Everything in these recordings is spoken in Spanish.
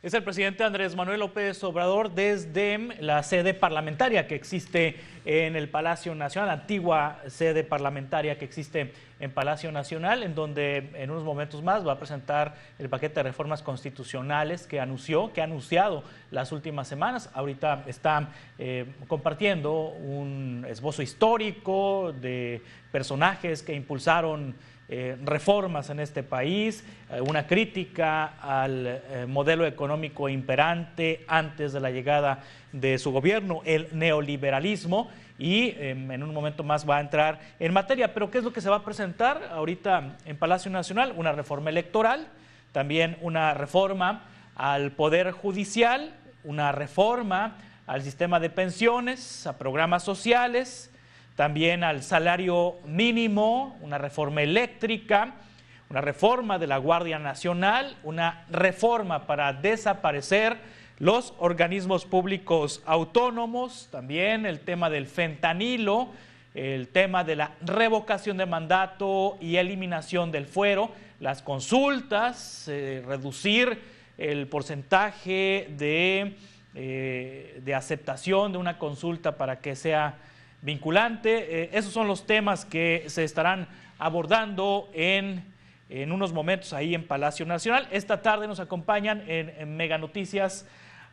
Es el presidente Andrés Manuel López Obrador desde la sede parlamentaria que existe en el Palacio Nacional, la antigua sede parlamentaria que existe en Palacio Nacional, en donde en unos momentos más va a presentar el paquete de reformas constitucionales que ha anunciado las últimas semanas. Ahorita está compartiendo un esbozo histórico de personajes que impulsaron reformas en este país, una crítica al modelo económico imperante antes de la llegada de su gobierno, el neoliberalismo, y en un momento más va a entrar en materia. Pero ¿qué es lo que se va a presentar ahorita en Palacio Nacional? Una reforma electoral, también una reforma al Poder Judicial, una reforma al sistema de pensiones, a programas sociales, también al salario mínimo, una reforma eléctrica, una reforma de la Guardia Nacional, una reforma para desaparecer los organismos públicos autónomos, también el tema del fentanilo, el tema de la revocación de mandato y eliminación del fuero, las consultas, reducir el porcentaje de aceptación de una consulta para que sea vinculante. Esos son los temas que se estarán abordando en unos momentos ahí en Palacio Nacional. Esta tarde nos acompañan en Mega Noticias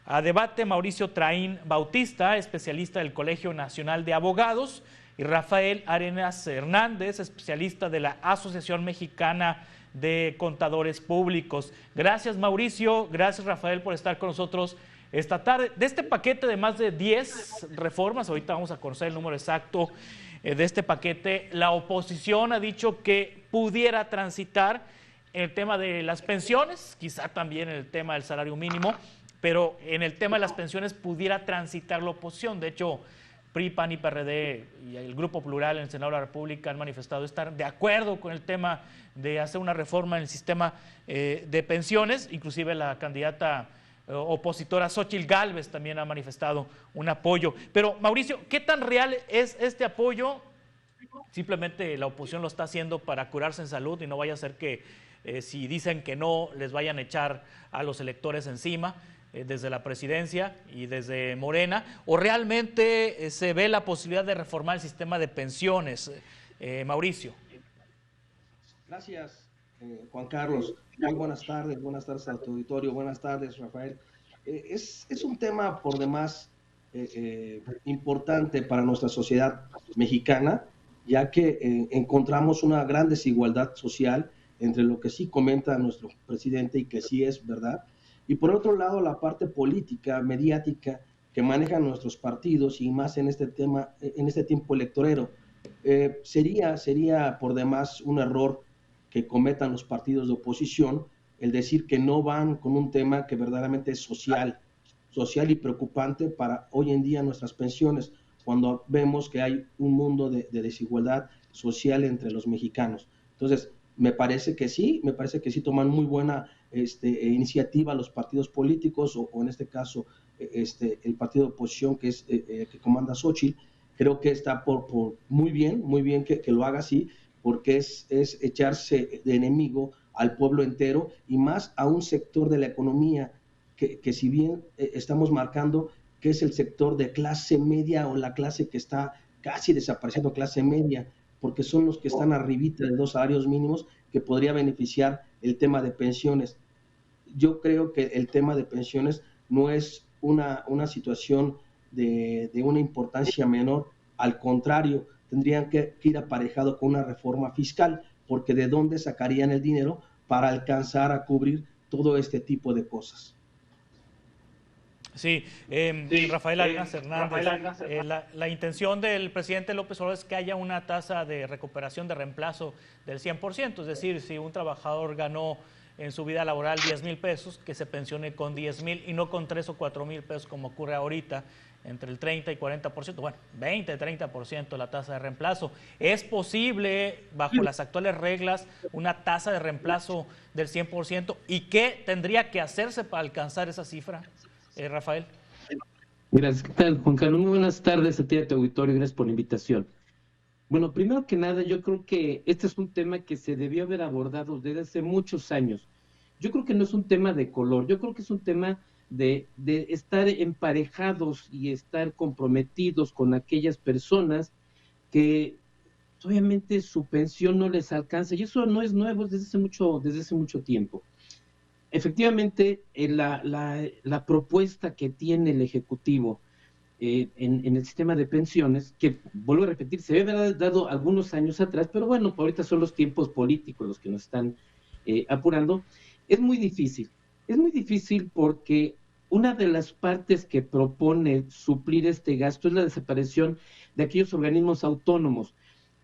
a debate Mauricio Traín Bautista, especialista del Colegio Nacional de Abogados, y Rafael Arenas Hernández, especialista de la Asociación Mexicana de Contadores Públicos. Gracias, Mauricio, gracias, Rafael, por estar con nosotros esta tarde. De este paquete de más de 10 reformas, ahorita vamos a conocer el número exacto de este paquete, la oposición ha dicho que pudiera transitar en el tema de las pensiones, quizá también en el tema del salario mínimo, pero en el tema de las pensiones pudiera transitar la oposición. De hecho, PRI, PAN y PRD y el Grupo Plural en el Senado de la República han manifestado estar de acuerdo con el tema de hacer una reforma en el sistema de pensiones. Inclusive la candidata opositora Xóchitl Gálvez también ha manifestado un apoyo. Pero, Mauricio, ¿qué tan real es este apoyo? Simplemente la oposición lo está haciendo para curarse en salud y no vaya a ser que si dicen que no, les vayan a echar a los electores encima desde la presidencia y desde Morena, o realmente se ve la posibilidad de reformar el sistema de pensiones. Mauricio. Gracias, Juan Carlos. Muy buenas tardes a tu auditorio, buenas tardes, Rafael. Es un tema por demás importante para nuestra sociedad mexicana, ya que encontramos una gran desigualdad social entre lo que sí comenta nuestro presidente y que sí es verdad, y por otro lado la parte política, mediática que manejan nuestros partidos, y más en este tema, en este tiempo electorero. Sería por demás un error que cometan los partidos de oposición el decir que no van con un tema que verdaderamente es social y preocupante para hoy en día nuestras pensiones, cuando vemos que hay un mundo de desigualdad social entre los mexicanos. Entonces, me parece que sí toman muy buena iniciativa los partidos políticos, o en este caso el partido de oposición que comanda Xóchitl. Creo que está por muy bien que lo haga así, porque es echarse de enemigo al pueblo entero y más a un sector de la economía que si bien estamos marcando que es el sector de clase media, o la clase que está casi desapareciendo, clase media, porque son los que están arribita de 2 salarios mínimos, que podría beneficiar el tema de pensiones. Yo creo que el tema de pensiones no es una situación de una importancia menor, al contrario, tendrían que ir aparejado con una reforma fiscal, porque ¿de dónde sacarían el dinero para alcanzar a cubrir todo este tipo de cosas? Sí, Rafael Arenas Hernández, la intención del presidente López Obrador es que haya una tasa de recuperación de reemplazo del 100%, es decir, si un trabajador ganó en su vida laboral 10,000 pesos, que se pensione con 10,000 y no con 3 o 4,000 pesos como ocurre ahorita, entre el 30 y 40%, bueno, 20, 30% la tasa de reemplazo. ¿Es posible, bajo las actuales reglas, una tasa de reemplazo del 100%? ¿Y qué tendría que hacerse para alcanzar esa cifra, Rafael? Gracias. ¿Qué tal, Juan Carlos? Muy buenas tardes a ti y a tu auditorio, gracias por la invitación. Bueno, primero que nada, yo creo que este es un tema que se debió haber abordado desde hace muchos años. yo creo que no es un tema de color, yo creo que es un tema de estar emparejados y estar comprometidos con aquellas personas que obviamente su pensión no les alcanza, y eso no es nuevo, es desde hace mucho tiempo. Efectivamente, la propuesta que tiene el Ejecutivo en el sistema de pensiones, que vuelvo a repetir, se había dado algunos años atrás, pero bueno, ahorita son los tiempos políticos los que nos están apurando, es muy difícil. Es muy difícil porque una de las partes que propone suplir este gasto es la desaparición de aquellos organismos autónomos.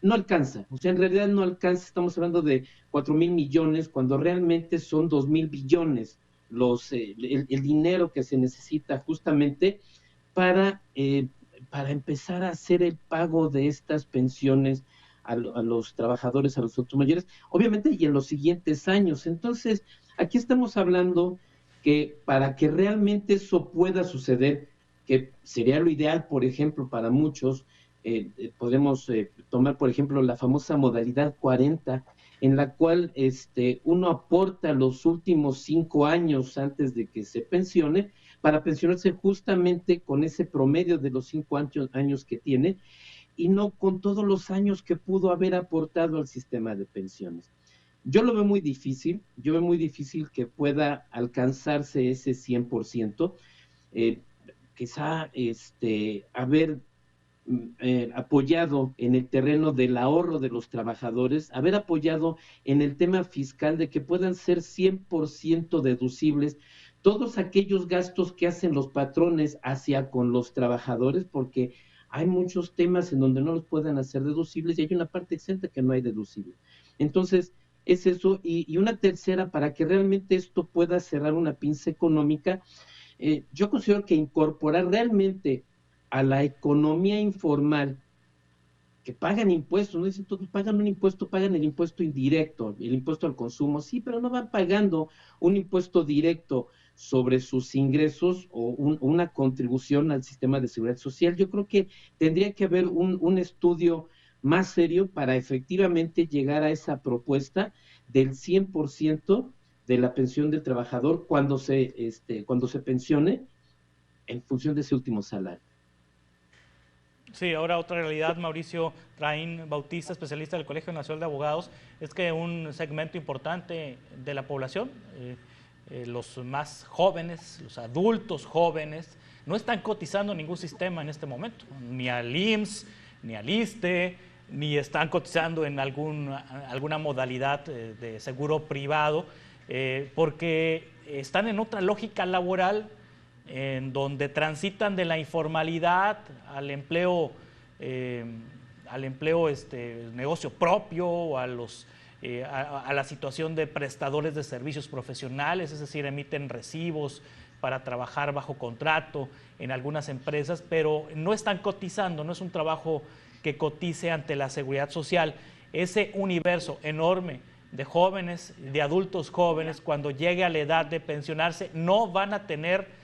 No alcanza, o sea, en realidad no alcanza, estamos hablando de 4,000 millones, cuando realmente son 2,000 billones el dinero que se necesita justamente para, para empezar a hacer el pago de estas pensiones a los trabajadores, a los adultos mayores, obviamente, y en los siguientes años. Entonces, aquí estamos hablando que para que realmente eso pueda suceder, que sería lo ideal, por ejemplo, para muchos, podemos tomar, por ejemplo, la famosa modalidad 40, en la cual uno aporta los últimos 5 años antes de que se pensione, para pensionarse justamente con ese promedio de los 5 años que tiene, y no con todos los años que pudo haber aportado al sistema de pensiones. Yo lo veo muy difícil, yo veo muy difícil que pueda alcanzarse ese 100%, quizá haber apoyado en el terreno del ahorro de los trabajadores, haber apoyado en el tema fiscal de que puedan ser 100% deducibles todos aquellos gastos que hacen los patrones hacia con los trabajadores, porque hay muchos temas en donde no los pueden hacer deducibles y hay una parte exenta que no hay deducible. Entonces, es eso. Y una tercera, para que realmente esto pueda cerrar una pinza económica, yo considero que incorporar realmente a la economía informal, que pagan impuestos, no dicen todos pagan un impuesto, pagan el impuesto indirecto, el impuesto al consumo, sí, pero no van pagando un impuesto directo sobre sus ingresos o una contribución al sistema de seguridad social. Yo creo que tendría que haber un estudio más serio para efectivamente llegar a esa propuesta del 100% de la pensión del trabajador cuando se pensione en función de ese último salario. Sí, ahora otra realidad, Mauricio Traín Bautista, especialista del Colegio Nacional de Abogados, es que un segmento importante de la población, los más jóvenes, los adultos jóvenes, no están cotizando ningún sistema en este momento, ni al IMSS, ni al ISSSTE, ni están cotizando en alguna modalidad de seguro privado, porque están en otra lógica laboral en donde transitan de la informalidad al empleo negocio propio, a la situación de prestadores de servicios profesionales, es decir, emiten recibos para trabajar bajo contrato en algunas empresas, pero no están cotizando, no es un trabajo que cotice ante la seguridad social. Ese universo enorme de jóvenes, de adultos jóvenes, cuando llegue a la edad de pensionarse, no van a tener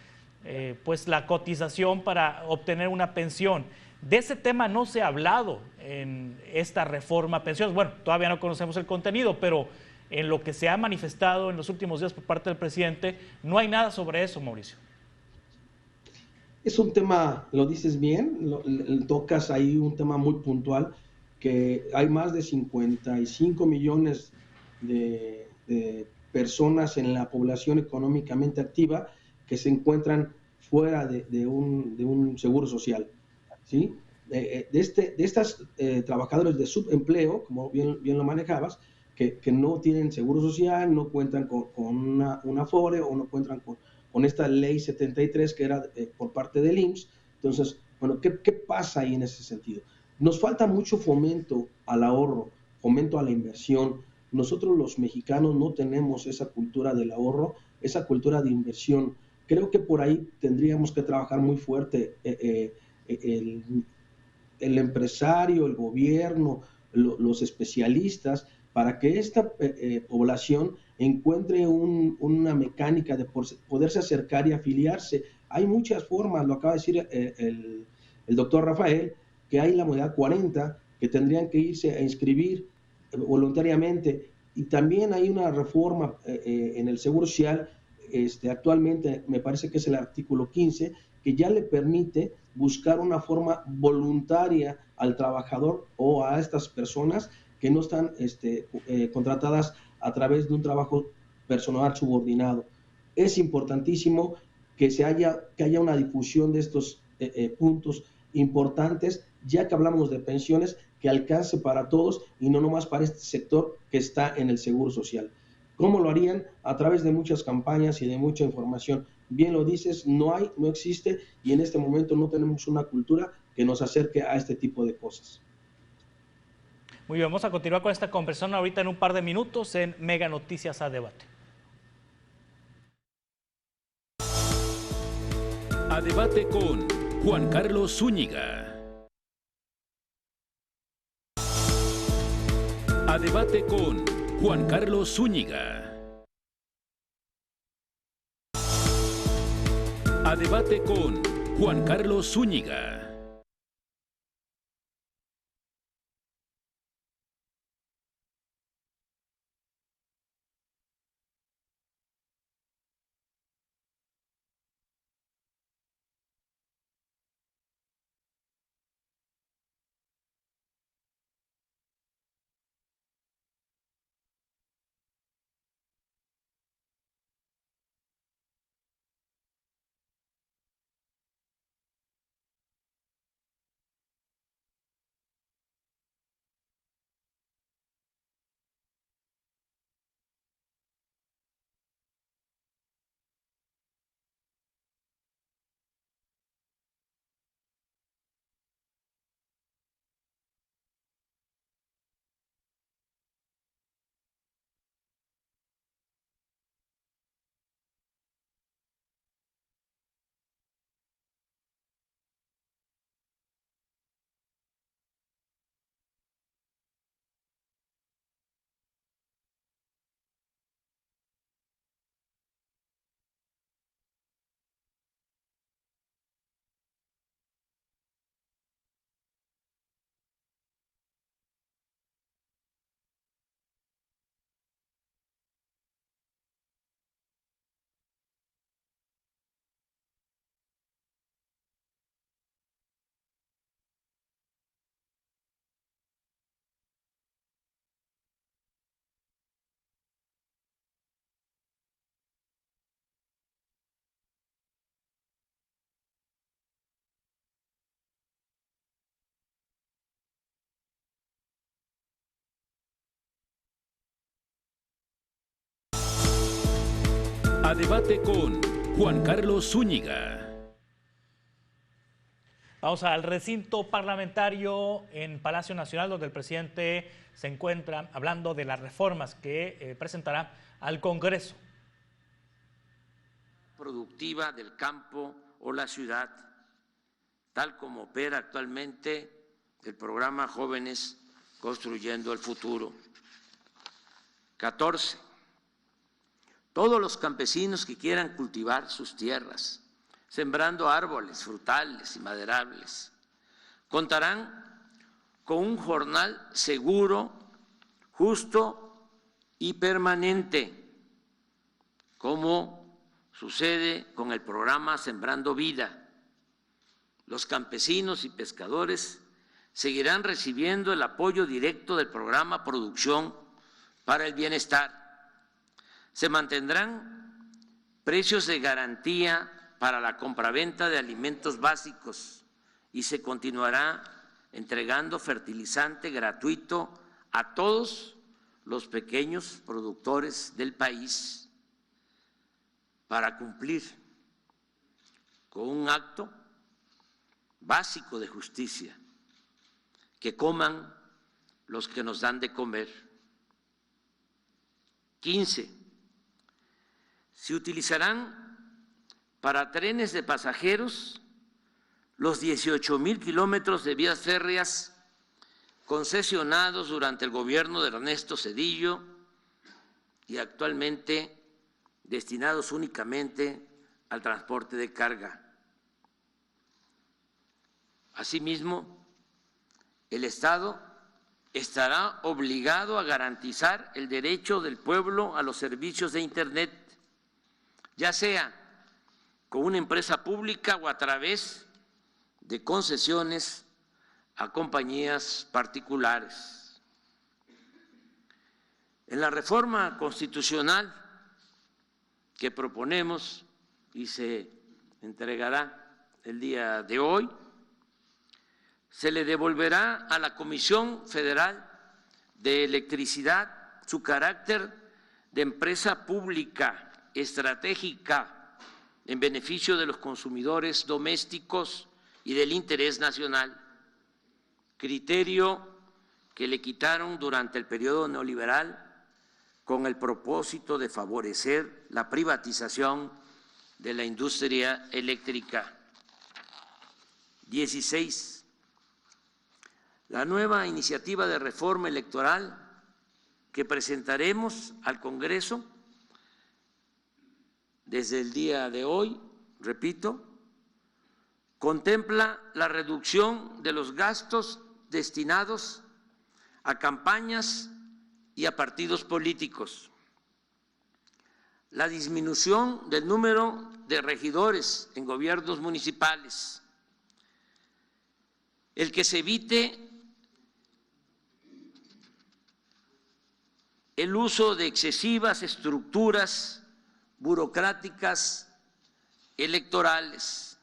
pues la cotización para obtener una pensión. De ese tema no se ha hablado en esta reforma a pensiones. Bueno, todavía no conocemos el contenido, pero en lo que se ha manifestado en los últimos días por parte del presidente, no hay nada sobre eso, Mauricio. Es un tema, lo dices bien, tocas ahí un tema muy puntual, que hay más de 55 millones de personas en la población económicamente activa que se encuentran fuera de un seguro social, ¿sí? De estas trabajadores de subempleo, como bien lo manejabas, que no tienen seguro social, no cuentan con una Afore o no cuentan con esta ley 73 que era por parte del IMSS. Entonces, bueno, ¿qué pasa ahí en ese sentido? Nos falta mucho fomento al ahorro, fomento a la inversión. Nosotros los mexicanos no tenemos esa cultura del ahorro, esa cultura de inversión. Creo que por ahí tendríamos que trabajar muy fuerte el empresario, el gobierno, los especialistas, para que esta población encuentre una mecánica de poderse acercar y afiliarse. Hay muchas formas, lo acaba de decir el doctor Rafael, que hay la modalidad 40, que tendrían que irse a inscribir voluntariamente Y también hay una reforma en el Seguro Social, actualmente me parece que es el artículo 15, que ya le permite buscar una forma voluntaria al trabajador o a estas personas que no están contratadas a través de un trabajo personal subordinado. Es importantísimo que haya una difusión de estos puntos importantes, ya que hablamos de pensiones, que alcance para todos y no nomás para este sector que está en el Seguro Social. ¿Cómo lo harían? A través de muchas campañas y de mucha información. Bien lo dices, no existe, y en este momento no tenemos una cultura que nos acerque a este tipo de cosas. Muy bien, vamos a continuar con esta conversación ahorita en un par de minutos en Mega Noticias a Debate. A Debate con Juan Carlos Zúñiga. A Debate con Juan Carlos Zúñiga. A Debate con Juan Carlos Zúñiga. A Debate con Juan Carlos Zúñiga. Vamos al recinto parlamentario en Palacio Nacional, donde el presidente se encuentra hablando de las reformas que presentará al Congreso. Productiva del campo o la ciudad, tal como opera actualmente el programa Jóvenes Construyendo el Futuro. 14. Todos los campesinos que quieran cultivar sus tierras, sembrando árboles frutales y maderables, contarán con un jornal seguro, justo y permanente, como sucede con el programa Sembrando Vida. Los campesinos y pescadores seguirán recibiendo el apoyo directo del programa Producción para el Bienestar. Se mantendrán precios de garantía para la compraventa de alimentos básicos y se continuará entregando fertilizante gratuito a todos los pequeños productores del país para cumplir con un acto básico de justicia: que coman los que nos dan de comer. 15. Se utilizarán para trenes de pasajeros los 18,000 kilómetros de vías férreas concesionados durante el gobierno de Ernesto Zedillo y actualmente destinados únicamente al transporte de carga. Asimismo, el Estado estará obligado a garantizar el derecho del pueblo a los servicios de Internet, ya sea con una empresa pública o a través de concesiones a compañías particulares. En la reforma constitucional que proponemos y se entregará el día de hoy, se le devolverá a la Comisión Federal de Electricidad su carácter de empresa pública estratégica en beneficio de los consumidores domésticos y del interés nacional, criterio que le quitaron durante el periodo neoliberal con el propósito de favorecer la privatización de la industria eléctrica. 16. La nueva iniciativa de reforma electoral que presentaremos al Congreso desde el día de hoy, repito, contempla la reducción de los gastos destinados a campañas y a partidos políticos, la disminución del número de regidores en gobiernos municipales, el que se evite el uso de excesivas estructuras burocráticas electorales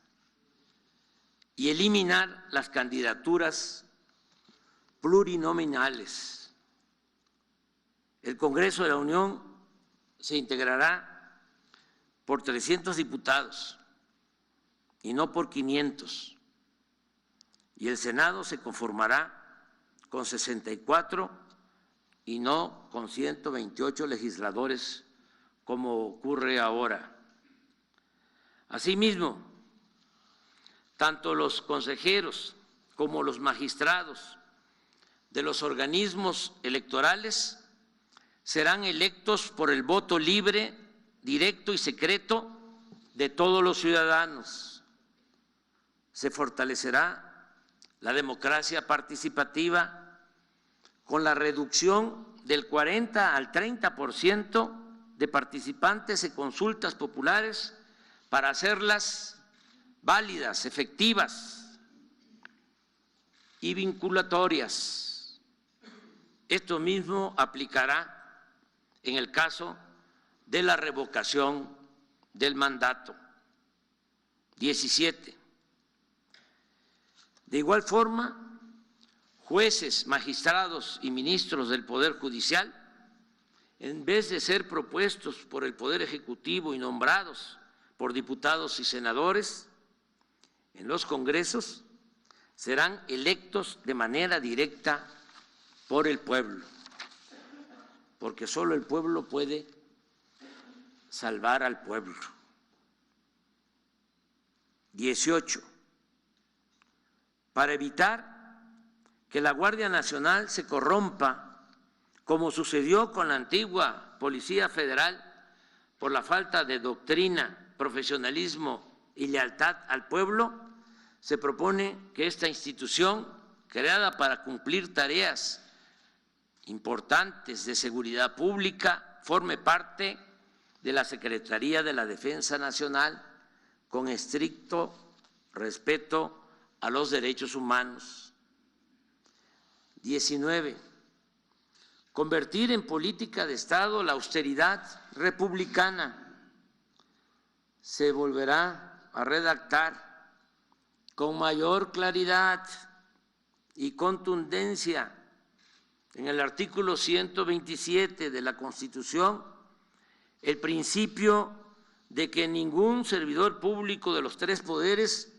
y eliminar las candidaturas plurinominales. El Congreso de la Unión se integrará por 300 diputados y no por 500, y el Senado se conformará con 64 y no con 128 legisladores como ocurre ahora. Asimismo, tanto los consejeros como los magistrados de los organismos electorales serán electos por el voto libre, directo y secreto de todos los ciudadanos. Se fortalecerá la democracia participativa con la reducción del 40 al 30% de participantes en consultas populares para hacerlas válidas, efectivas y vinculatorias. Esto mismo aplicará en el caso de la revocación del mandato. 17. De igual forma, jueces, magistrados y ministros del Poder Judicial, en vez de ser propuestos por el Poder Ejecutivo y nombrados por diputados y senadores en los congresos, serán electos de manera directa por el pueblo, porque solo el pueblo puede salvar al pueblo. 18. Para evitar que la Guardia Nacional se corrompa, como sucedió con la antigua Policía Federal, por la falta de doctrina, profesionalismo y lealtad al pueblo, se propone que esta institución, creada para cumplir tareas importantes de seguridad pública, forme parte de la Secretaría de la Defensa Nacional, con estricto respeto a los derechos humanos. 19. Convertir en política de Estado la austeridad republicana. Se volverá a redactar con mayor claridad y contundencia en el artículo 127 de la Constitución el principio de que ningún servidor público de los tres poderes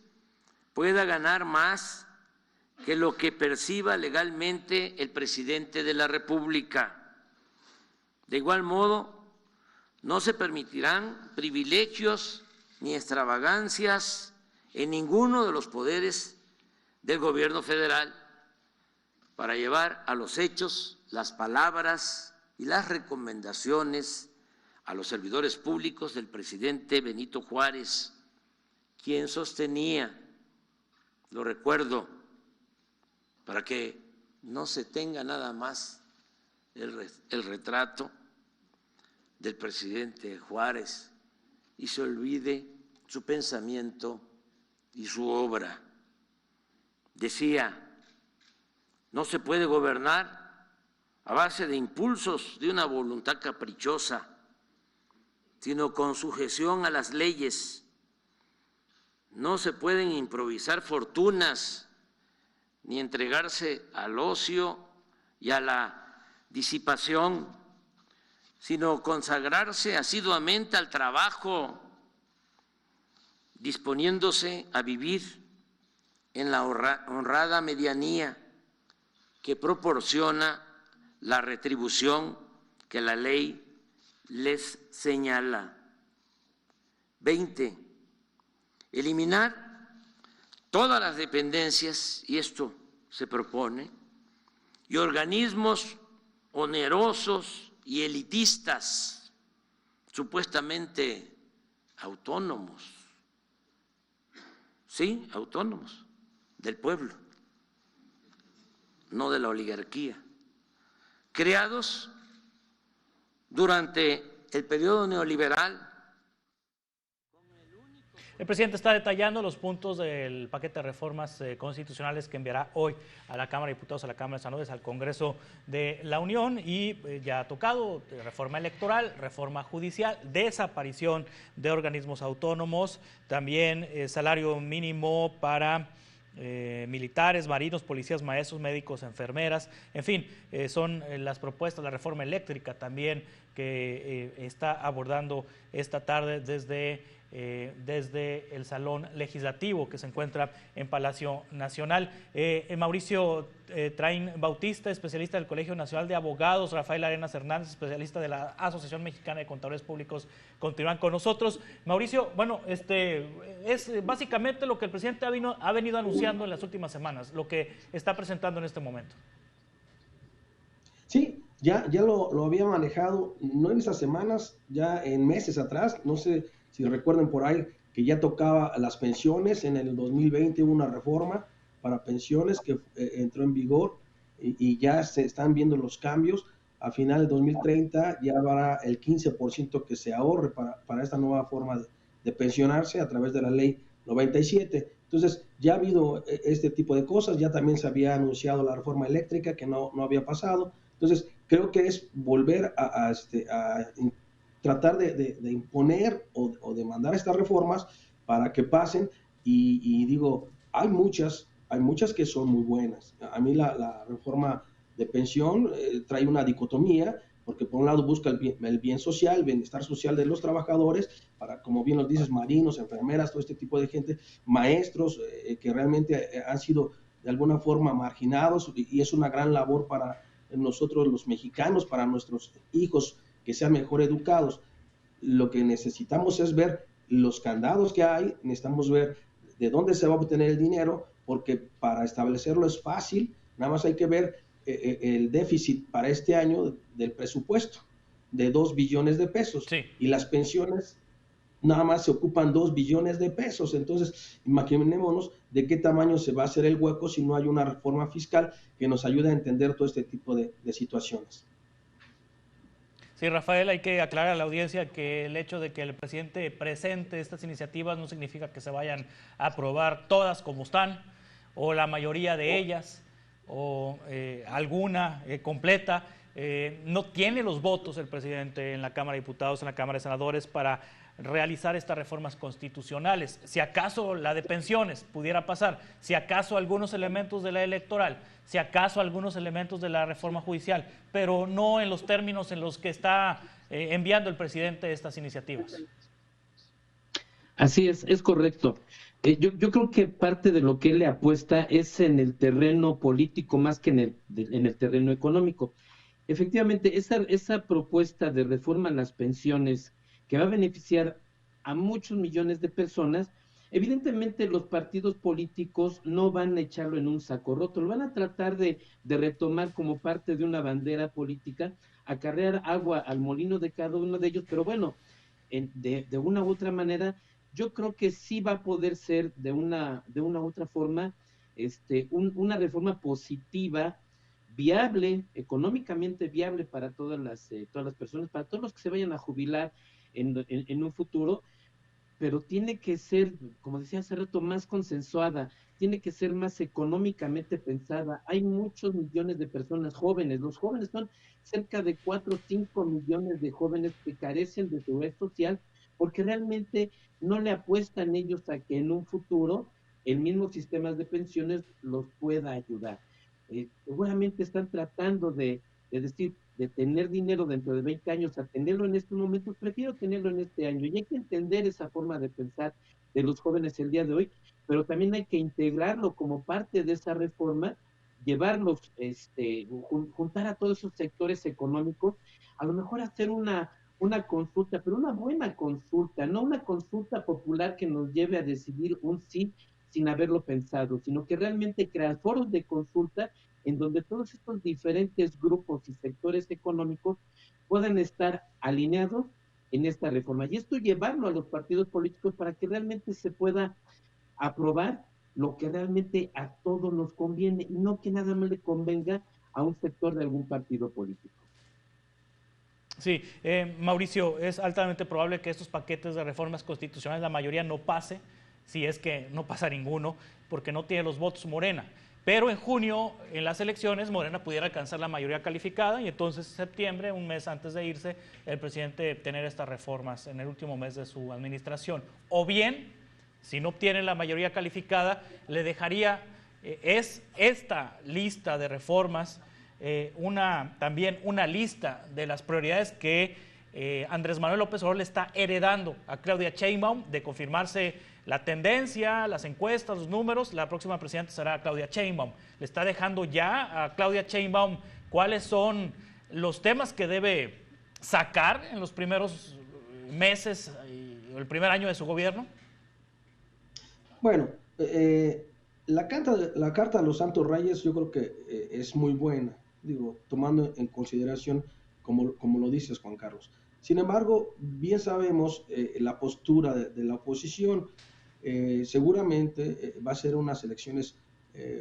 pueda ganar más que lo que perciba legalmente el presidente de la República. De igual modo, no se permitirán privilegios ni extravagancias en ninguno de los poderes del gobierno federal para llevar a los hechos las palabras y las recomendaciones a los servidores públicos del presidente Benito Juárez, quien sostenía, lo recuerdo, para que no se tenga nada más el retrato del presidente Juárez y se olvide su pensamiento y su obra. Decía, no se puede gobernar a base de impulsos de una voluntad caprichosa, sino con sujeción a las leyes. No se pueden improvisar fortunas ni entregarse al ocio y a la disipación, sino consagrarse asiduamente al trabajo, disponiéndose a vivir en la honrada medianía que proporciona la retribución que la ley les señala. 20. Eliminar todas las dependencias, y esto se propone, y organismos onerosos y elitistas, supuestamente autónomos, sí, autónomos, del pueblo, no de la oligarquía, creados durante el periodo neoliberal. El presidente está detallando los puntos del paquete de reformas constitucionales que enviará hoy a la Cámara de Diputados, a la Cámara de Senadores, al Congreso de la Unión, y ya ha tocado reforma electoral, reforma judicial, desaparición de organismos autónomos, también salario mínimo para militares, marinos, policías, maestros, médicos, enfermeras, en fin, son las propuestas, la reforma eléctrica también que está abordando esta tarde desde el Salón Legislativo que se encuentra en Palacio Nacional. Mauricio Traín Bautista, especialista del Colegio Nacional de Abogados, Rafael Arenas Hernández, especialista de la Asociación Mexicana de Contadores Públicos, continúan con nosotros. Mauricio, bueno, es básicamente lo que el presidente ha venido anunciando en las últimas semanas, lo que está presentando en este momento. Sí, ya lo había manejado, no en esas semanas, ya en meses atrás, no sé si recuerden por ahí que ya tocaba las pensiones. En el 2020 hubo una reforma para pensiones que entró en vigor y ya se están viendo los cambios. A final del 2030 ya habrá el 15% que se ahorre para esta nueva forma de pensionarse a través de la ley 97. Entonces ya ha habido este tipo de cosas, ya también se había anunciado la reforma eléctrica que no había pasado. Entonces creo que es volver a tratar de imponer o de mandar estas reformas para que pasen, y digo, hay muchas que son muy buenas. A mí la reforma de pensión trae una dicotomía, porque por un lado busca el bien social, el bienestar social de los trabajadores, para, como bien lo dices, marinos, enfermeras, todo este tipo de gente, maestros que realmente han sido de alguna forma marginados, y es una gran labor para nosotros los mexicanos, para nuestros hijos, que sean mejor educados. Lo que necesitamos es ver los candados que hay, necesitamos ver de dónde se va a obtener el dinero, porque para establecerlo es fácil, nada más hay que ver el déficit para este año del presupuesto, de 2 billones de pesos, sí. Y las pensiones nada más se ocupan 2 billones de pesos, entonces imaginémonos de qué tamaño se va a hacer el hueco si no hay una reforma fiscal que nos ayude a entender todo este tipo de situaciones. Sí, Rafael, hay que aclarar a la audiencia que el hecho de que el presidente presente estas iniciativas no significa que se vayan a aprobar todas como están, o la mayoría de ellas, o alguna completa. No tiene los votos el presidente en la Cámara de Diputados, en la Cámara de Senadores, para realizar estas reformas constitucionales. Si acaso la de pensiones pudiera pasar, si acaso algunos elementos de la electoral, si acaso algunos elementos de la reforma judicial, pero no en los términos en los que está enviando el presidente estas iniciativas. Así es correcto. Yo creo que parte de lo que él le apuesta es en el terreno político más que en el terreno económico. Efectivamente, esa propuesta de reforma a las pensiones que va a beneficiar a muchos millones de personas, evidentemente los partidos políticos no van a echarlo en un saco roto, lo van a tratar de retomar como parte de una bandera política, acarrear agua al molino de cada uno de ellos, pero bueno, de una u otra manera, yo creo que sí va a poder ser de una u otra forma una reforma positiva viable, económicamente viable para todas las personas, para todos los que se vayan a jubilar en un futuro, pero tiene que ser, como decía hace rato, más consensuada, tiene que ser más económicamente pensada. Hay muchos millones de personas jóvenes, los jóvenes son cerca de 4 o 5 millones de jóvenes que carecen de seguridad social porque realmente no le apuestan ellos a que en un futuro el mismo sistema de pensiones los pueda ayudar. Seguramente están tratando de decir, de tener dinero dentro de 20 años a tenerlo en estos momentos, prefiero tenerlo en este año. Y hay que entender esa forma de pensar de los jóvenes el día de hoy, pero también hay que integrarlo como parte de esa reforma, llevarlos, juntar a todos esos sectores económicos, a lo mejor hacer una consulta, pero una buena consulta, no una consulta popular que nos lleve a decidir un sí sin haberlo pensado, sino que realmente crear foros de consulta en donde todos estos diferentes grupos y sectores económicos puedan estar alineados en esta reforma. Y esto llevarlo a los partidos políticos para que realmente se pueda aprobar lo que realmente a todos nos conviene y no que nada más le convenga a un sector de algún partido político. Sí, Mauricio, es altamente probable que estos paquetes de reformas constitucionales, la mayoría no pase, si es que no pasa ninguno, porque no tiene los votos Morena. Pero en junio, en las elecciones, Morena pudiera alcanzar la mayoría calificada y entonces en septiembre, un mes antes de irse, el presidente tener estas reformas en el último mes de su administración. O bien, si no obtiene la mayoría calificada, le dejaría, es esta lista de reformas, también una lista de las prioridades que Andrés Manuel López Obrador le está heredando a Claudia Sheinbaum. De confirmarse la tendencia, las encuestas, los números, la próxima presidenta será Claudia Sheinbaum. Le está dejando ya a Claudia Sheinbaum cuáles son los temas que debe sacar en los primeros meses, el primer año de su gobierno. Bueno, la carta de los Santos Reyes yo creo que es muy buena, digo, tomando en consideración, como lo dices, Juan Carlos. Sin embargo, bien sabemos la postura de la oposición. Seguramente va a ser unas elecciones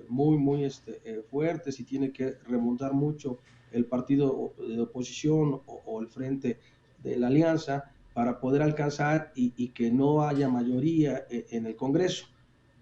muy fuertes y tiene que remontar mucho el partido de oposición o el frente de la alianza para poder alcanzar y que no haya mayoría en el Congreso.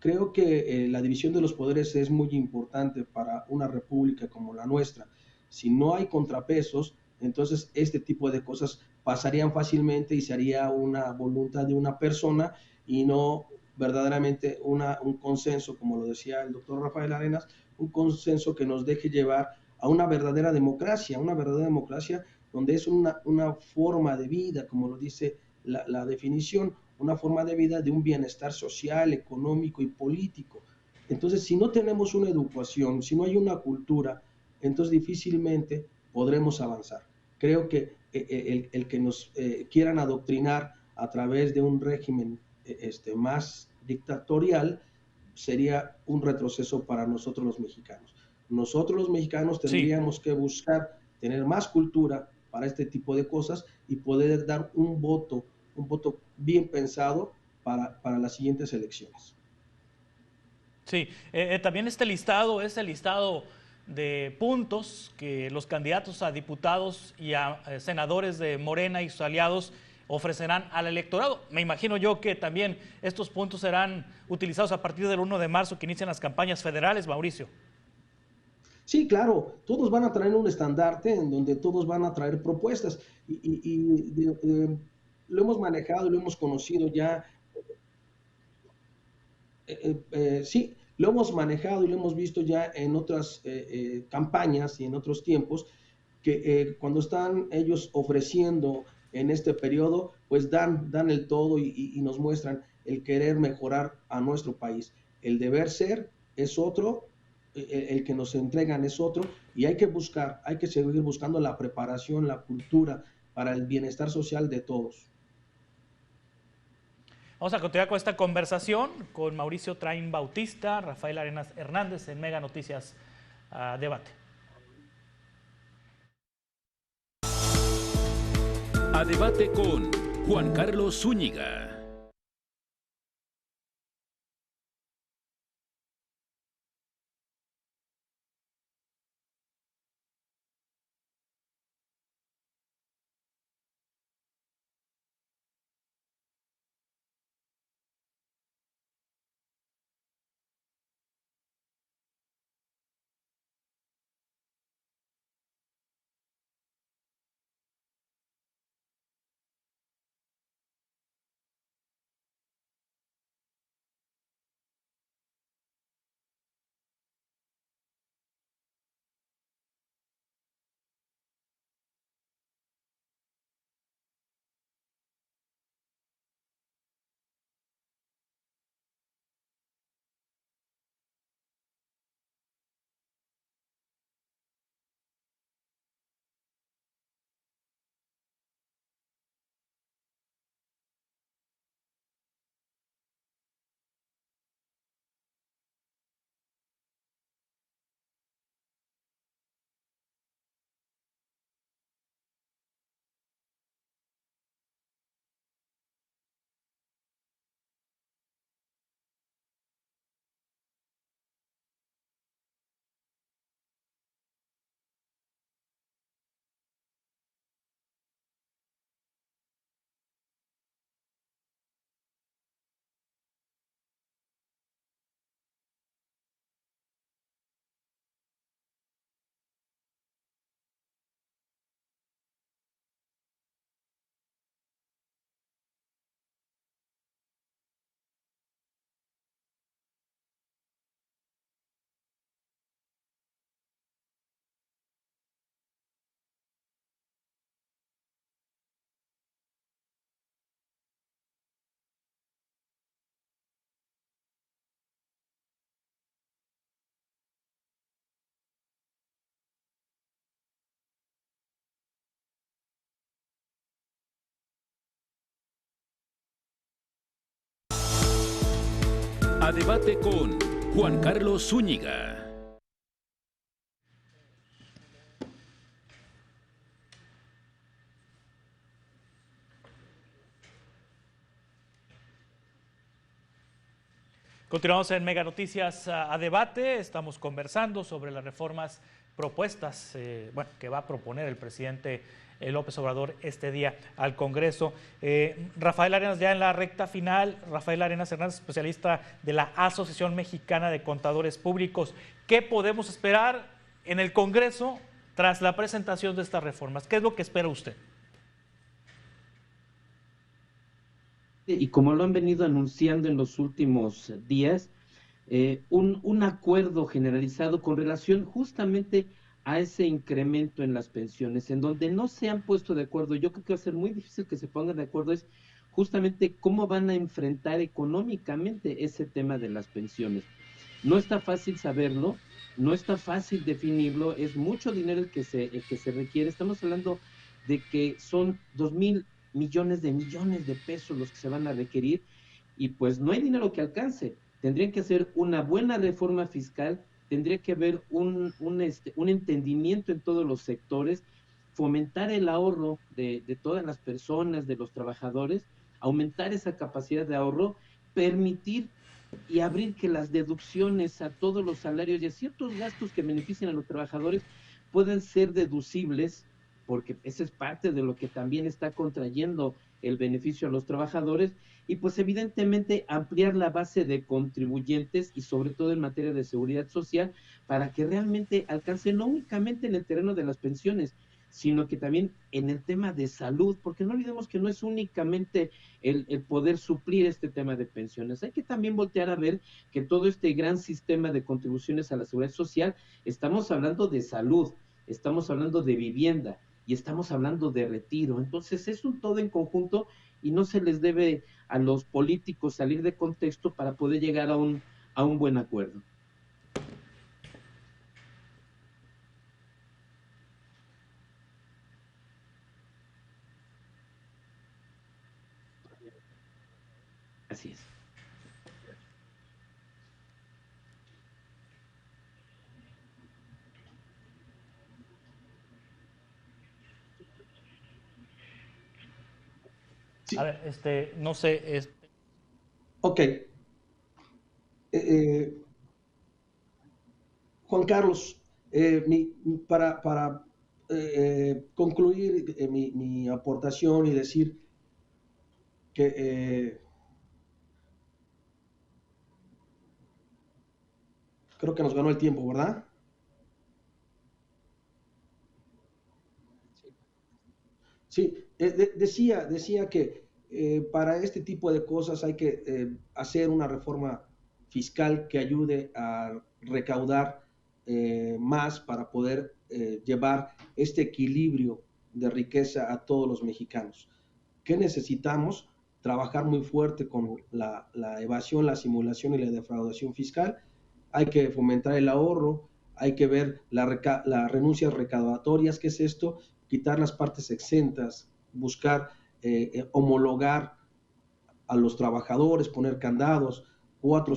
Creo que la división de los poderes es muy importante para una república como la nuestra. Si no hay contrapesos, entonces este tipo de cosas pasarían fácilmente y sería una voluntad de una persona y no verdaderamente un consenso, como lo decía el doctor Rafael Arenas, un consenso que nos deje llevar a una verdadera democracia donde es una forma de vida, como lo dice la definición, una forma de vida de un bienestar social, económico y político. Entonces, si no tenemos una educación, si no hay una cultura, entonces difícilmente podremos avanzar. Creo que el que nos quieran adoctrinar a través de un régimen más dictatorial sería un retroceso para nosotros los mexicanos. Nosotros los mexicanos tendríamos que buscar tener más cultura para este tipo de cosas y poder dar un voto bien pensado para las siguientes elecciones. Sí, también este listado es el listado de puntos que los candidatos a diputados y a senadores de Morena y sus aliados ofrecerán al electorado. Me imagino yo que también estos puntos serán utilizados a partir del 1 de marzo que inician las campañas federales, Mauricio. Sí, claro, todos van a traer un estandarte en donde todos van a traer propuestas lo hemos manejado, lo hemos conocido ya, sí, lo hemos manejado y lo hemos visto ya en otras campañas y en otros tiempos, que cuando están ellos ofreciendo en este periodo, pues dan el todo y nos muestran el querer mejorar a nuestro país. El deber ser es otro, el que nos entregan es otro, y hay que seguir buscando la preparación, la cultura para el bienestar social de todos. Vamos a continuar con esta conversación con Mauricio Train Bautista, Rafael Arenas Hernández en Mega Noticias Debate. A debate con Juan Carlos Zúñiga. A debate con Juan Carlos Zúñiga. Continuamos en Mega Noticias a debate. Estamos conversando sobre las reformas propuestas, que va a proponer el presidente López Obrador este día al Congreso. Rafael Arenas, ya en la recta final. Rafael Arenas Hernández, especialista de la Asociación Mexicana de Contadores Públicos. ¿Qué podemos esperar en el Congreso tras la presentación de estas reformas? ¿Qué es lo que espera usted? Y como lo han venido anunciando en los últimos días, un acuerdo generalizado con relación justamente a ese incremento en las pensiones, en donde no se han puesto de acuerdo. Yo creo que va a ser muy difícil que se pongan de acuerdo, es justamente cómo van a enfrentar económicamente ese tema de las pensiones. No está fácil saberlo, no está fácil definirlo, es mucho dinero el que se requiere. Estamos hablando de que son 2,000 millones de pesos los que se van a requerir, y pues no hay dinero que alcance. Tendrían que hacer una buena reforma fiscal, tendría que haber un entendimiento en todos los sectores, fomentar el ahorro de todas las personas, de los trabajadores, aumentar esa capacidad de ahorro, permitir y abrir que las deducciones a todos los salarios y a ciertos gastos que benefician a los trabajadores puedan ser deducibles, porque esa es parte de lo que también está contrayendo el beneficio a los trabajadores, y pues evidentemente ampliar la base de contribuyentes y sobre todo en materia de seguridad social, para que realmente alcance no únicamente en el terreno de las pensiones, sino que también en el tema de salud, porque no olvidemos que no es únicamente el poder suplir este tema de pensiones, hay que también voltear a ver que todo este gran sistema de contribuciones a la seguridad social, estamos hablando de salud, estamos hablando de vivienda, y estamos hablando de retiro. Entonces es un todo en conjunto y no se les debe a los políticos salir de contexto para poder llegar a un buen acuerdo. Así es. Sí. A ver, no sé. Ok. Juan Carlos, para concluir mi aportación y decir que creo que nos ganó el tiempo, ¿verdad? Sí, decía que para este tipo de cosas hay que hacer una reforma fiscal que ayude a recaudar más para poder llevar este equilibrio de riqueza a todos los mexicanos. ¿Qué necesitamos? Trabajar muy fuerte con la evasión, la simulación y la defraudación fiscal. Hay que fomentar el ahorro, hay que ver las renuncias recaudatorias, ¿qué es esto? Quitar las partes exentas, buscar homologar a los trabajadores, poner candados, 4